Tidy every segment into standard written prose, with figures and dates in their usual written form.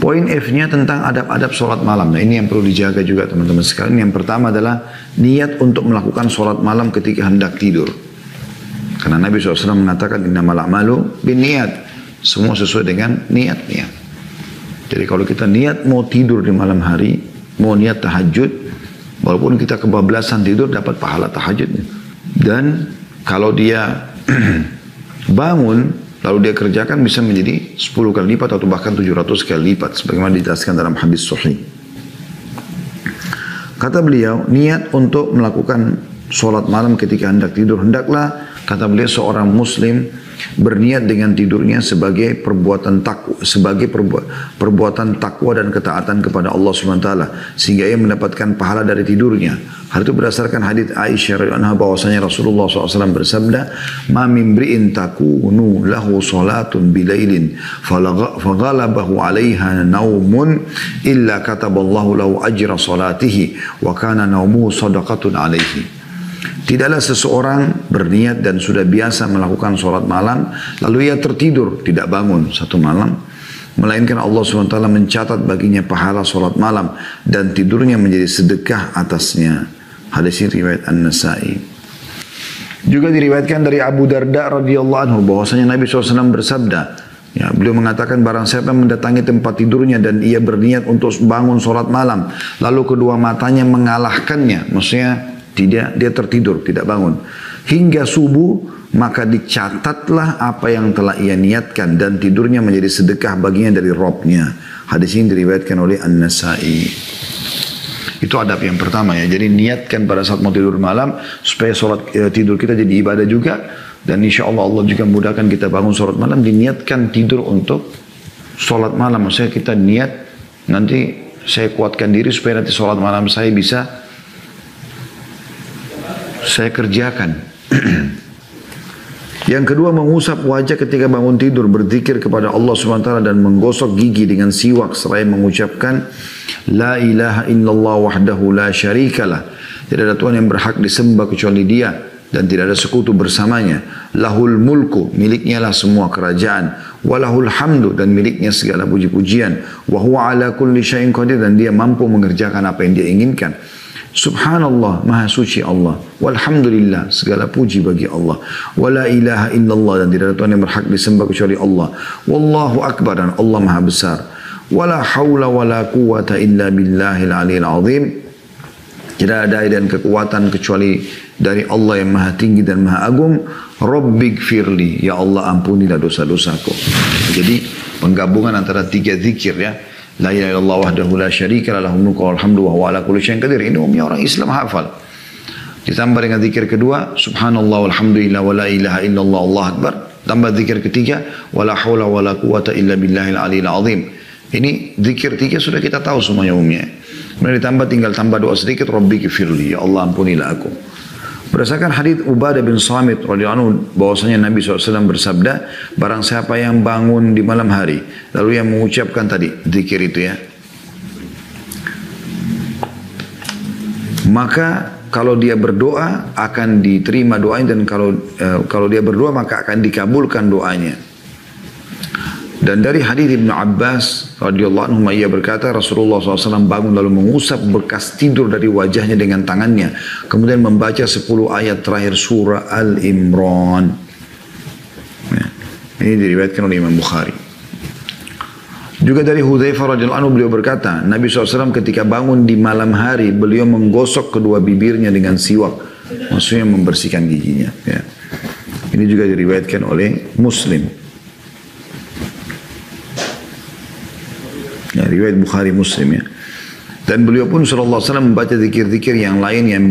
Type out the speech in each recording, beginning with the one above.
Poin F-nya tentang adab-adab sholat malam. Nah ini yang perlu dijaga juga teman-teman sekalian. Yang pertama adalah niat untuk melakukan sholat malam ketika hendak tidur. Karena Nabi SAW mengatakan innamal a'malu binniyat. Semua sesuai dengan niat-niat. Jadi kalau kita niat mau tidur di malam hari, mau niat tahajud, walaupun kita kebablasan tidur dapat pahala tahajudnya. Dan kalau dia bangun lalu dia kerjakan bisa menjadi 10 kali lipat atau bahkan 700 kali lipat sebagaimana dijelaskan dalam hadis sahih. Kata beliau, niat untuk melakukan sholat malam ketika hendak tidur, hendaklah kata beliau seorang muslim berniat dengan tidurnya sebagai perbuatan takwa dan ketaatan kepada Allah SWT sehingga ia mendapatkan pahala dari tidurnya. Hal itu berdasarkan hadits Aisyah radhiyallahu anha bahwasanya Rasulullah SAW bersabda, "Ma min imri'in takunu lahu salatun bilailin faghalabahu 'alaiha naumun illa kataballahu lahu ajra salatihi wa kana naumuhu shadaqatun 'alaihi." Tidaklah seseorang berniat dan sudah biasa melakukan sholat malam, lalu ia tertidur, tidak bangun satu malam, melainkan Allah SWT mencatat baginya pahala sholat malam dan tidurnya menjadi sedekah atasnya. Hadis ini riwayat An-Nasai. Juga diriwayatkan dari Abu Darda radhiyallahu anhu bahwasanya Nabi SAW bersabda, ya, beliau mengatakan barang siapa yang mendatangi tempat tidurnya dan ia berniat untuk bangun sholat malam, lalu kedua matanya mengalahkannya, maksudnya dia tertidur, tidak bangun hingga subuh, maka dicatatlah apa yang telah ia niatkan dan tidurnya menjadi sedekah baginya dari Robnya. Hadis ini diriwayatkan oleh An-Nasai. Itu adab yang pertama ya. Jadi niatkan pada saat mau tidur malam supaya tidur kita jadi ibadah juga, dan insya Allah Allah juga mudahkan kita bangun sholat malam. Diniatkan tidur untuk sholat malam, maksudnya kita niat nanti saya kuatkan diri supaya nanti sholat malam saya bisa saya kerjakan. Yang kedua, mengusap wajah ketika bangun tidur, berzikir kepada Allah SWT dan menggosok gigi dengan siwak seraya mengucapkan La ilaha illallah wahdahu la syarikalah. Tidak ada Tuhan yang berhak disembah kecuali Dia dan tidak ada sekutu bersamanya. Lahul mulku, miliknya lah semua kerajaan. Walahul hamdu, dan miliknya segala puji-pujian. Wa huwa ala kulli syai'in qadir, dan Dia mampu mengerjakan apa yang Dia inginkan. Subhanallah, maha suci Allah. Walhamdulillah, segala puji bagi Allah. Wala ilaha illallah, dan tidak ada Tuhan yang berhak disembah kecuali Allah. Wallahu akbar, dan Allah maha besar. Wala hawla wala quwata illa billahil aliyil azim. Tidak ada dan kekuatan kecuali dari Allah yang maha tinggi dan maha agung. Rabbighfirli, ya Allah ampunilah dosa-dosaku. Jadi penggabungan antara tiga zikir ya. La ilaha illallah wahdahu la syarika lah, lahul mulku wal hamdu wa huwa ala kulli syai'in qadir. Ini umumnya orang Islam hafal. Ditambah dengan zikir kedua, subhanallah walhamdulillah wa la ilaha illallah Allah akbar. Tambah zikir ketiga, wala haula wala quwata illa billahil aliyil azim. Ini zikir tiga sudah kita tahu semuanya umumnya. Kemudian ditambah tinggal tambah doa sedikit, Rabbighfirli, ya Allah ampunilah aku. Berdasarkan hadits Ubadah bin Samit radhiyallahu anhu bahwasanya Nabi SAW bersabda, barang siapa yang bangun di malam hari lalu yang mengucapkan tadi zikir itu ya, maka kalau dia berdoa akan diterima doanya, dan kalau dia berdoa maka akan dikabulkan doanya. Dan dari hadis Ibnu Abbas radhiyallahu anhu ia berkata, Rasulullah SAW bangun lalu mengusap bekas tidur dari wajahnya dengan tangannya, kemudian membaca 10 ayat terakhir surah Al-Imran. Ya, ini diriwayatkan oleh Imam Bukhari. Juga dari Hudzaifah radhiyallahu anhu beliau berkata, Nabi SAW ketika bangun di malam hari beliau menggosok kedua bibirnya dengan siwak, maksudnya membersihkan giginya. Ya. Ini juga diriwayatkan oleh Muslim. Ya, riwayat Bukhari Muslim ya. Dan beliau pun sallallahu alaihi wasallam membaca zikir-zikir yang lain yang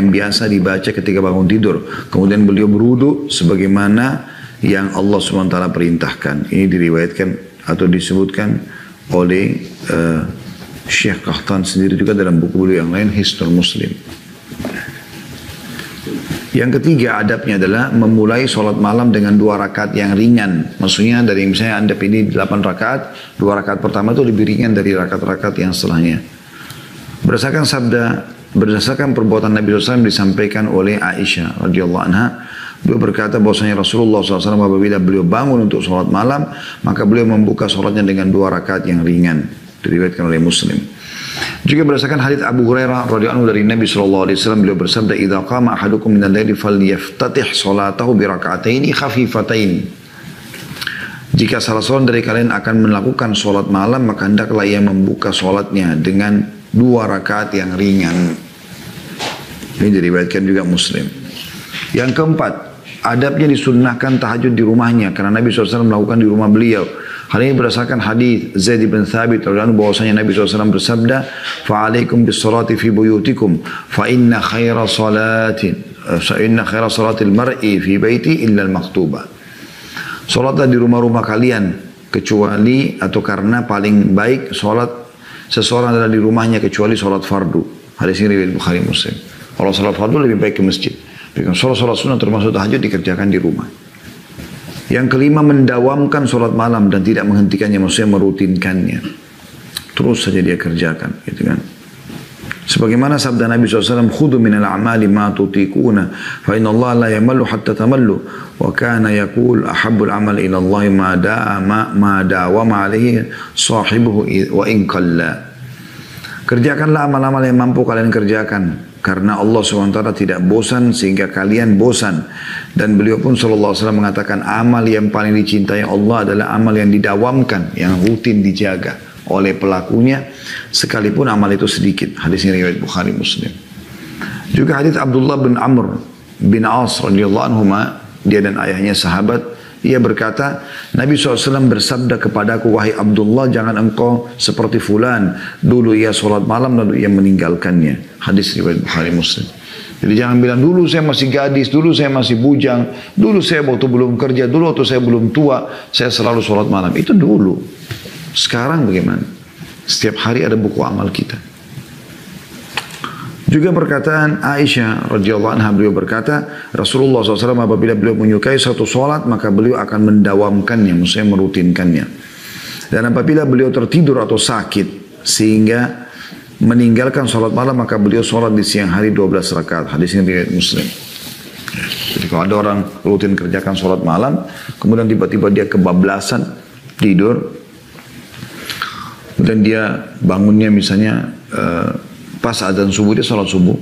biasa dibaca ketika bangun tidur. Kemudian beliau berwudu sebagaimana yang Allah SWT perintahkan. Ini diriwayatkan atau disebutkan oleh Syekh Qahtan sendiri juga dalam buku beliau yang lain, Hisnul Muslim. Yang ketiga adabnya adalah memulai sholat malam dengan 2 rakaat yang ringan. Maksudnya dari misalnya Anda pilih 8 rakaat, 2 rakaat pertama itu lebih ringan dari rakaat-rakaat yang setelahnya. Berdasarkan perbuatan Nabi SAW disampaikan oleh Aisyah radhiyallahu anha Beliau berkata bahwasanya Rasulullah SAW apabila beliau bangun untuk sholat malam, maka beliau membuka sholatnya dengan 2 rakaat yang ringan. Diriwayatkan oleh Muslim. Juga berdasarkan hadits Abu Hurairah radhiyallahu anhu dari Nabi SAW, beliau bersabda, "Idza qama ahadukum minal laili falyaftatih salatahu bi raka'ataini khafifataini." Jika salah seorang dari kalian akan melakukan sholat malam, maka hendaklah ia membuka sholatnya dengan 2 rakaat yang ringan. Ini diriwayatkan juga Muslim. Yang keempat, adabnya disunnahkan tahajud di rumahnya, karena Nabi SAW melakukan di rumah beliau. Hal ini berdasarkan hadis Zaid bin Thabit radhiyallahu anhu bahwasanya Nabi SAW bersabda, "Fa'alaikum bis-salati fi buyutikum, fa inna khaira salatil mar'i fi baiti illa al-maktubah." Salatlah di rumah-rumah kalian, kecuali atau karena paling baik salat seseorang adalah di rumahnya kecuali salat fardu. Hadis ini riwayat Bukhari Muslim. Kalau salat fardu lebih baik ke masjid. Salat sunnah termasuk tahajud dikerjakan di rumah. Yang kelima, mendawamkan salat malam dan tidak menghentikannya, maksudnya merutinkannya. Terus saja dia kerjakan, gitu kan. Sebagaimana sabda Nabi SAW, "Khudu minal a'mali ma tutiquna, fa inna Allah la yamallu hatta tamallu, wa kana yaqul ahabbul amal ila Allah ma dawama alaihi sahibuhu wa in qalla." Kerjakanlah amal-amal yang mampu kalian kerjakan, karena Allah SWT tidak bosan sehingga kalian bosan. Dan beliau pun SAW mengatakan, amal yang paling dicintai Allah adalah amal yang didawamkan, yang rutin dijaga oleh pelakunya, sekalipun amal itu sedikit. Hadis ini riwayat Bukhari Muslim. Juga hadis Abdullah bin Amr bin As radhiyallahu anhuma, dia dan ayahnya sahabat, ia berkata, Nabi SAW bersabda kepadaku, "Wahai Abdullah, jangan engkau seperti fulan, dulu ia sholat malam lalu ia meninggalkannya." Hadis riwayat Bukhari Muslim. Jadi jangan bilang, dulu saya masih gadis, dulu saya masih bujang, dulu saya waktu belum kerja, dulu waktu saya belum tua, saya selalu sholat malam. Itu dulu. Sekarang bagaimana? Setiap hari ada buku amal kita. Juga perkataan Aisyah radhiyallahu anha, beliau berkata, Rasulullah SAW apabila beliau menyukai satu sholat, maka beliau akan mendawamkannya, maksudnya merutinkannya. Dan apabila beliau tertidur atau sakit sehingga meninggalkan sholat malam, maka beliau sholat di siang hari 12 rakaat. Hadis ini riwayat Muslim. Jadi kalau ada orang rutin kerjakan sholat malam, kemudian tiba-tiba dia kebablasan tidur, kemudian dia bangunnya misalnya pas adzan subuh, dia sholat subuh.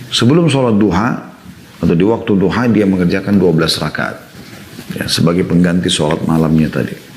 Sebelum sholat duha atau di waktu duha dia mengerjakan 12 rakaat, ya, sebagai pengganti sholat malamnya tadi.